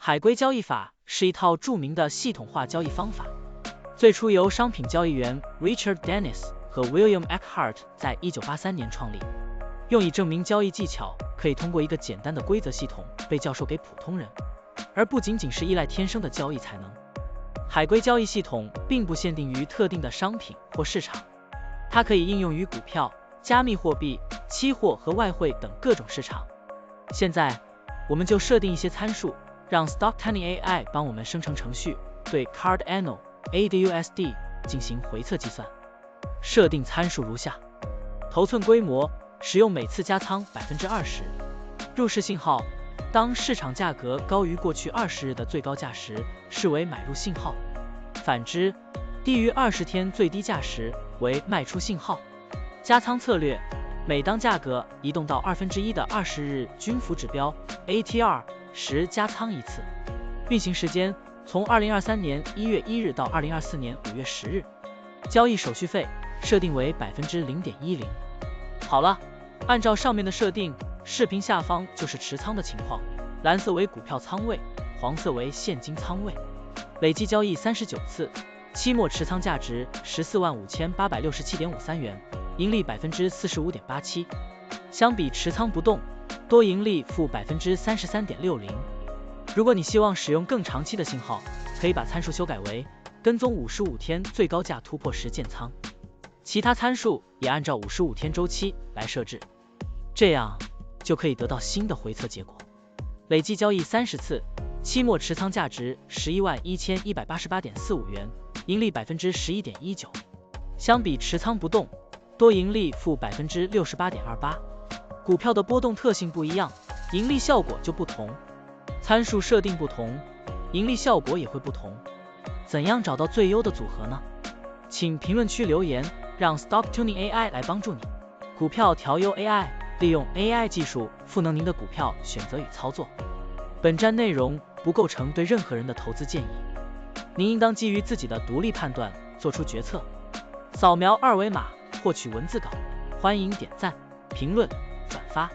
海龟交易法是一套著名的系统化交易方法，最初由商品交易员 Richard Dennis 和 William Eckhart 在1983年创立，用以证明交易技巧可以通过一个简单的规则系统被教授给普通人，而不仅仅是依赖天生的交易才能。海龟交易系统并不限定于特定的商品或市场，它可以应用于股票、加密货币、期货和外汇等各种市场。现在，我们就设定一些参数，让 Stocktunning AI 帮我们生成程序，对 Cardano ADUSD 进行回测计算。设定参数如下：头寸规模，使用每次加仓 20%。入市信号，当市场价格高于过去20日的最高价时，视为买入信号；反之，低于20天最低价时为卖出信号。加仓策略，每当价格移动到1/2的20日均幅指标 ATR 时加仓一次。运行时间从2023年1月1日到2024年5月10日。交易手续费设定为 0.10%。好了，按照上面的设定，视频下方就是持仓的情况，蓝色为股票仓位，黄色为现金仓位。累计交易39次，期末持仓价值145867.53元，盈利 45.87%。相比持仓不动，多盈利负 33.60%。如果你希望使用更长期的信号，可以把参数修改为跟踪55天最高价突破时建仓，其他参数也按照55天周期来设置，这样就可以得到新的回测结果。累计交易30次，期末持仓价值111188.45元，盈利 11.19%。相比持仓不动，多盈利负 68.28%。股票的波动特性不一样，盈利效果就不同，参数设定不同，盈利效果也会不同。怎样找到最优的组合呢？请评论区留言，让 Stocktunning AI 来帮助你。股票调优 AI， 利用 AI 技术赋能您的股票选择与操作。本站内容不构成对任何人的投资建议，您应当基于自己的独立判断做出决策。扫描二维码获取文字稿，欢迎点赞、评论、转发。